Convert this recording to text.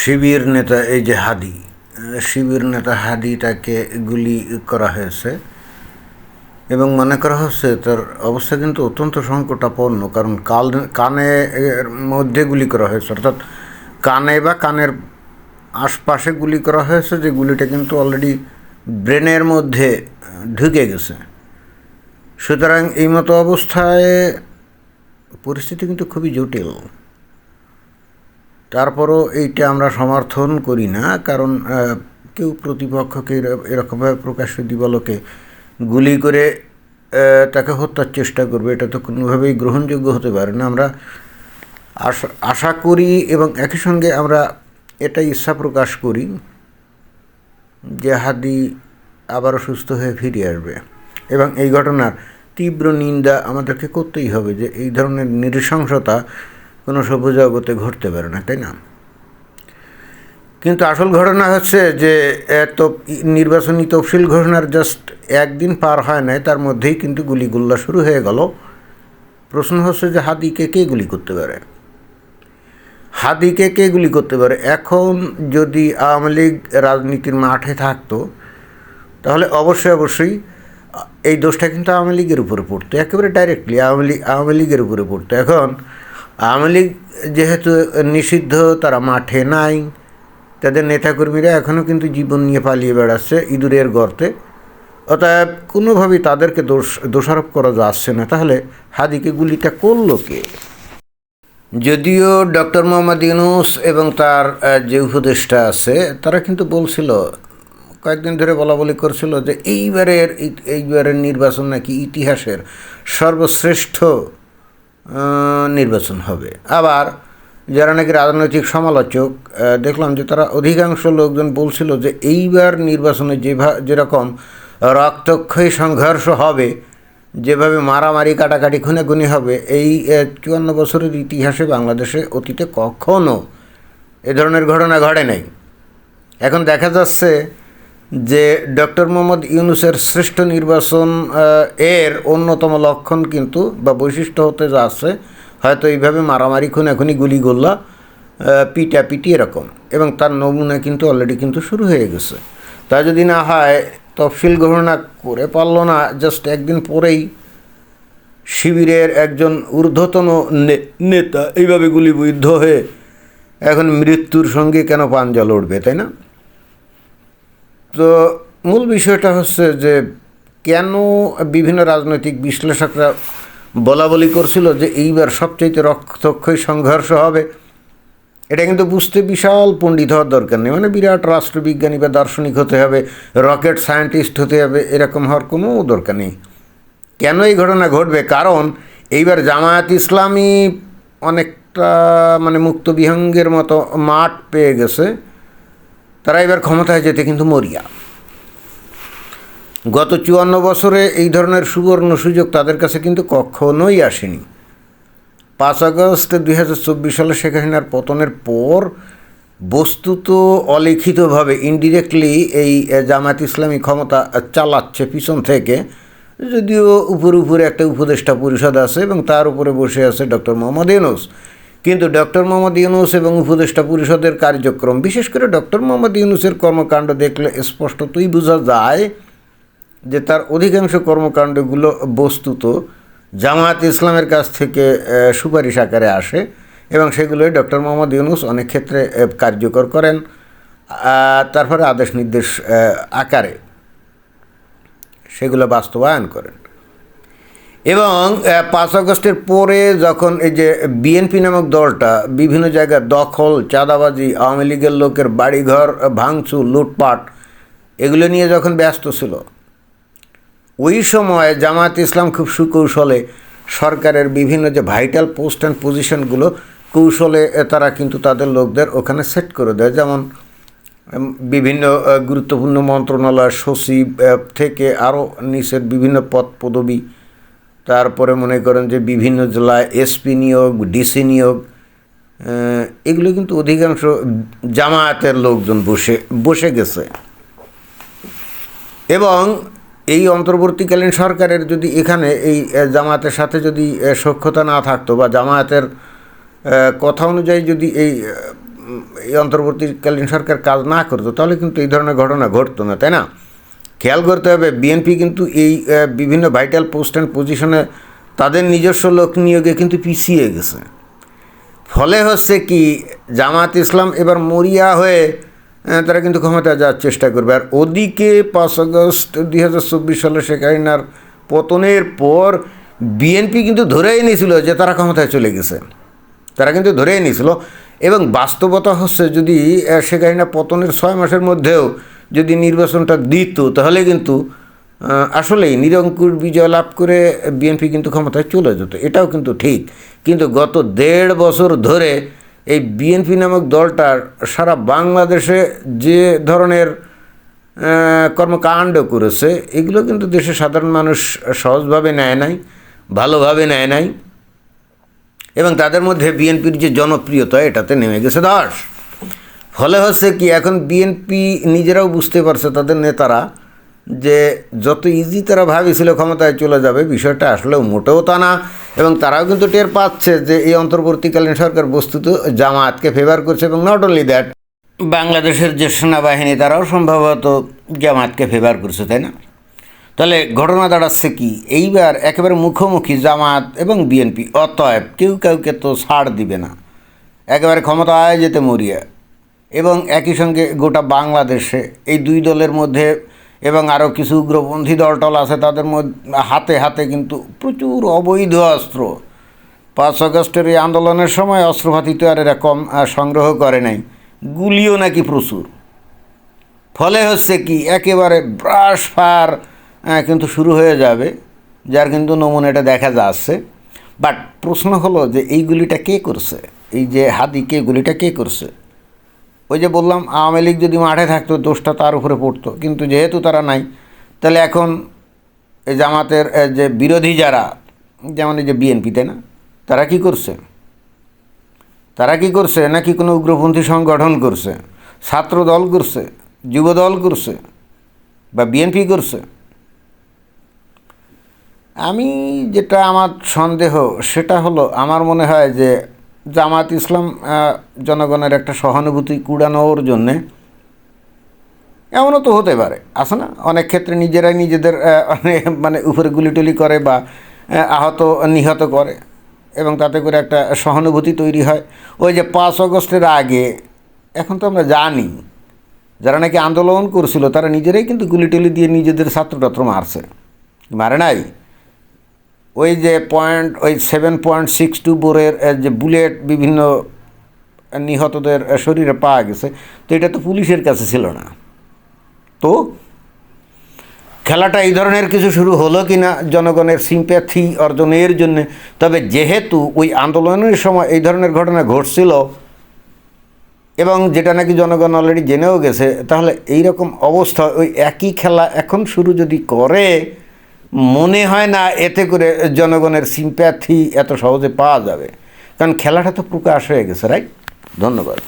শিবির নেতা এই যে হাদি, শিবির নেতা হাদি তাকে গুলি করা হয়েছে এবং মনে করা হচ্ছে তার অবস্থা কিন্তু অত্যন্ত সংকটাপন্ন, কারণ কানে এর মধ্যে গুলি করা হয়েছে, অর্থাৎ কানে বা কানের আশপাশে গুলি করা হয়েছে, যে গুলিটা কিন্তু অলরেডি ব্রেনের মধ্যে ঢুকে গেছে। সুতরাং এই মতো অবস্থায় পরিস্থিতি কিন্তু খুবই জটিল। তারপরও এইটা আমরা সমর্থন করি না, কারণ কেউ প্রতিপক্ষকে এরকমভাবে প্রকাশ্য দিবালোকে গুলি করে তাকে হত্যার চেষ্টা করবে, এটা তো কোনোভাবেই গ্রহণযোগ্য হতে পারে না। আমরা আশা করি এবং একই সঙ্গে আমরা এটাই ইচ্ছা প্রকাশ করি যে হাদি আবারও সুস্থ হয়ে ফিরে আসবে, এবং এই ঘটনার তীব্র নিন্দা আমাদেরকে করতেই হবে, যে এই ধরনের নৃশংসতা কোনো সভ্য জগতে ঘটতে পারে না, তাই না? কিন্তু আসল ঘটনা হচ্ছে যে এত নির্বাচনী তফসিল ঘোষণার জাস্ট একদিন পার হয় নাই, তার মধ্যেই কিন্তু গুলিগুল্লা শুরু হয়ে গেল। প্রশ্ন হচ্ছে যে হাদিকে কে গুলি করতে পারে, হাদিকে কে গুলি করতে পারে? এখন যদি আওয়ামী লীগ রাজনীতির মাঠে থাকতো তাহলে অবশ্যই এই দোষটা কিন্তু আওয়ামী লীগের উপরে পড়তো, একেবারে ডাইরেক্টলি আওয়ামী লীগের উপরে পড়তো। এখন আওয়ামী লীগ যেহেতু নিষিদ্ধ, তারা মাঠে নাই, তাদের নেতাকর্মীরা এখনও কিন্তু জীবন নিয়ে পালিয়ে বেড়াচ্ছে ইঁদুরের গর্তে, অতএব কোনোভাবেই তাদেরকে দোষারোপ করা যাচ্ছে না। তাহলে হাদিকে গুলিটা করলো কে? যদিও ডক্টর মোহাম্মদ ইউনূস এবং তার যে উপদেষ্টা আছে তারা কিন্তু বলছিল, কয়েকদিন ধরে বলাবলি করছিল যে এইবারের নির্বাচন নাকি ইতিহাসের সর্বশ্রেষ্ঠ নির্বাচন হবে। আবার যারা নাকি রাজনৈতিক সমালোচক, দেখলাম যে তারা অধিকাংশ লোকজন বলছিল যে এইবার নির্বাচনে যেরকম রক্তক্ষয়ী সংঘর্ষ হবে, যেভাবে মারামারি কাটাকাটি খুনাখুনি হবে, এই 54 বছরের ইতিহাসে বাংলাদেশে অতীতে কখনও এ ধরনের ঘটনা ঘটে নাই। এখন দেখা যাচ্ছে যে ডক্টর মোহাম্মদ ইউনূসের শ্রেষ্ঠ নির্বাচন এর অন্যতম লক্ষণ কিন্তু বা বৈশিষ্ট্য হতে যাচ্ছে হয়তো এইভাবে মারামারি খুনাখুনি গুলিগোল্লা পিটাপিটি এরকম, এবং তার নমুনা কিন্তু অলরেডি কিন্তু শুরু হয়ে গেছে। তা যদি না হয়, তফসিল ঘোষণা করে পারল না, জাস্ট একদিন পরেই শিবিরের একজন ঊর্ধ্বতন নেতা এইভাবে গুলিবিদ্ধ হয়ে এখন মৃত্যুর সঙ্গে কেন পাঞ্জা লড়বে, তাই না? তো মূল বিষয়টা হচ্ছে যে কেন বিভিন্ন রাজনৈতিক বিশ্লেষকরা বলাবলি করছিল যে এইবার সবচাইতে রক্তক্ষয়ী সংঘর্ষ হবে। এটা কিন্তু বুঝতে বিশাল পণ্ডিত হওয়ার দরকার নেই, মানে বিরাট রাষ্ট্রবিজ্ঞানী বা দার্শনিক হতে হবে, রকেট সায়েন্টিস্ট হতে হবে, এরকম হওয়ার কোনো দরকার নেই। কেন এই ঘটনা ঘটবে? কারণ এইবার জামায়াত ইসলামী অনেকটা মানে মুক্ত বিহঙ্গের মতো মাঠ পেয়ে গেছে, তারা এবার ক্ষমতায় যেতে কিন্তু মরিয়া। গত 54 বছরে এই ধরনের সুবর্ণ সুযোগ তাদের কাছে কিন্তু কখনোই আসেনি। 5 আগস্ট 2024 সালে শেখ হাসিনার পতনের পর বস্তুত অলিখিতভাবে ইনডিরেক্টলি এই জামায়াত ইসলামী ক্ষমতা চালাচ্ছে পিছন থেকে, যদিও উপরে একটা উপদেষ্টা পরিষদ আছে এবং তার উপরে বসে আছে ডক্টর মোহাম্মদ ইউনূস। কিন্তু ডক্টর মোহাম্মদ ইউনূস এবং উপদেষ্টা পরিষদের কার্যক্রম, বিশেষ করে ডক্টর মোহাম্মদ ইউনূসের কর্মকাণ্ড দেখলে স্পষ্টতই বোঝা যায় যে তার অধিকাংশ কর্মকাণ্ডগুলো বস্তুত জামায়াত ইসলামের কাছ থেকে সুপারিশ আকারে আসে, এবং সেগুলোই ডক্টর মোহাম্মদ ইউনূস অনেক ক্ষেত্রে কার্যকর করেন, তারপরে আদেশ নির্দেশ আকারে সেগুলো বাস্তবায়ন করেন। এবং 5 আগস্টের পরে যখন এই যে বিএনপি নামক দলটা বিভিন্ন জায়গায় দখল, চাঁদাবাজি, আওয়ামী লীগের লোকের বাড়িঘর ভাঙচুর, লুটপাট এগুলো নিয়ে যখন ব্যস্ত ছিল, ওই সময় জামায়াত ইসলাম খুব সুকৌশলে সরকারের বিভিন্ন যে ভাইটাল পোস্ট অ্যান্ড পজিশনগুলো কৌশলে তারা কিন্তু তাদের লোকদের ওখানে সেট করে দেয়। যেমন বিভিন্ন গুরুত্বপূর্ণ মন্ত্রণালয় সচিব থেকে আরও নিচের বিভিন্ন পদ পদবি, তারপরে মনে করেন যে বিভিন্ন জেলায় এসপি নিয়োগ, ডিসি নিয়োগ, এগুলো কিন্তু অধিকাংশ জামায়াতের লোকজন বসে গেছে। এবং এই অন্তর্বর্তীকালীন সরকারের যদি এখানে এই জামায়াতের সাথে যদি সখ্যতা না থাকতো, বা জামায়াতের কথা অনুযায়ী যদি এই এই অন্তর্বর্তীকালীন সরকার কাজ না করতো তাহলে কিন্তু এই ধরনের ঘটনা ঘটতো না, তাই না? খেয়াল করতে হবে বিএনপি কিন্তু এই বিভিন্ন ভাইটাল পোস্ট অ্যান্ড পজিশনে তাদের নিজস্ব লোক নিয়োগে কিন্তু পিছিয়ে গেছে। ফলে হচ্ছে কি, জামাত ইসলাম এবার মরিয়া হয়ে তারা কিন্তু ক্ষমতায় যাওয়ার চেষ্টা করবে। আর ওদিকে 5 আগস্ট 2024 সালে শেখ হাসিনার পতনের পর বিএনপি কিন্তু ধরেই নিয়েছিল যে তারা ক্ষমতায় চলে গেছে, তারা কিন্তু ধরেই নিয়েছিল। এবং বাস্তবতা হচ্ছে যদি শেখ হাসিনা পতনের 6 মাসের মধ্যেও যদি নির্বাচনটা দিত তাহলে কিন্তু আসলেই নিরঙ্কুশ বিজয় লাভ করে বিএনপি কিন্তু ক্ষমতায় চলে যেত, এটাও কিন্তু ঠিক। কিন্তু গত 1.5 বছর ধরে এই বিএনপি নামক দলটার সারা বাংলাদেশে যে ধরনের কর্মকাণ্ড করেছে এগুলো কিন্তু দেশের সাধারণ মানুষ সহজভাবে নেয় নাই, ভালোভাবে নেয় নাই। এবং তাদের মধ্যে বিএনপির যে জনপ্রিয়তা এটাতে নেমে গেছে 10। ফলে হচ্ছে কি, এখন বিএনপি নিজেরাও বুঝতে পারছে, তাদের নেতারা, যে যত ইজি তারা ভাবেছিল ক্ষমতায় চলে যাবে, বিষয়টা আসলেও মোটেও তা না। এবং তারাও কিন্তু টের পাচ্ছে যে এই অন্তর্বর্তীকালীন সরকার বস্তুত জামাতকে ফেভার করছে। এবং নট অনলি দ্যাট, বাংলাদেশের যে সেনাবাহিনী তারাও সম্ভবত জামাতকে ফেভার করছে, তাই না? তাহলে ঘটনা দাঁড়াচ্ছে কি, এইবার একেবারে মুখোমুখি জামাত এবং বিএনপি। অতএব কেউ কাউকে তো ছাড় দিবে না, একেবারে ক্ষমতায় যেতে মরিয়া। এবং একই সঙ্গে গোটা বাংলাদেশে এই দুই দলের মধ্যে এবং আরও কিছু উগ্রপন্থী দলটল আছে, তাদের মধ্যে হাতে হাতে কিন্তু প্রচুর অবৈধ অস্ত্র। 5 আগস্টের এই আন্দোলনের সময় অস্ত্রপাতি তো আর এরকম সংগ্রহ করে নাই, গুলিও নাকি প্রচুর। ফলে হচ্ছে কি, একেবারে ব্রাশ ফায়ার কিন্তু শুরু হয়ে যাবে, যার কিন্তু নমুনাটা দেখা যাচ্ছে। বাট প্রশ্ন হলো যে এই গুলিটা কে করছে, এই যে হাদিকে গুলিটা কে করছে? ওই যে বললাম, আওয়ামী লীগ যদি মাঠে থাকতো দোষটা তার উপরে পড়তো, কিন্তু যেহেতু তারা নাই, তাহলে এখন এই জামাতের যে বিরোধী যারা, যেমন এই যে বিএনপি, তাই না, তারা কি করছে? তারা কি করছে? নাকি কোনো উগ্রপন্থী সংগঠন করছে, ছাত্র দল করছে, যুব দল করছে, বা বিএনপি করছে? আমি যেটা আমার সন্দেহ সেটা হলো, আমার মনে হয় যে জামাত ইসলাম জনগণের একটা সহানুভূতি কুড়ানোর জন্যে, এমনও তো হতে পারে, আছে না অনেক ক্ষেত্রে নিজেরাই নিজেদের মানে উপরে গুলিটুলি করে বা আহত নিহত করে, এবং তাতে করে একটা সহানুভূতি তৈরি হয়। ওই যে 5 আগস্টের আগে, এখন তো আমরা জানি যারা নাকি আন্দোলন করছিল তারা নিজেরাই কিন্তু গুলিটুলি দিয়ে নিজেদের ছাত্রটাত্র মারছে, মারে নাই? ওই যে 7.62 বোরের যে বুলেট বিভিন্ন নিহতদের শরীরে পাওয়া গেছে, তো এটা তো পুলিশের কাছে ছিল না। তো খেলাটা এই ধরনের কিছু শুরু হলো কি না জনগণের সিম্প্যাথি অর্জনের জন্যে। তবে যেহেতু ওই আন্দোলনের সময় এই ধরনের ঘটনা ঘটছিল এবং যেটা নাকি জনগণ অলরেডি জেনেও গেছে, তাহলে এই রকম অবস্থা ওই একই খেলা এখন শুরু যদি করে, মনে হয় না এতে করে জনগণের সিম্প্যাথি এত সহজে পাওয়া যাবে, কারণ খেলাটা তো প্রকাশ হয়ে গেছে, রাইট? ধন্যবাদ।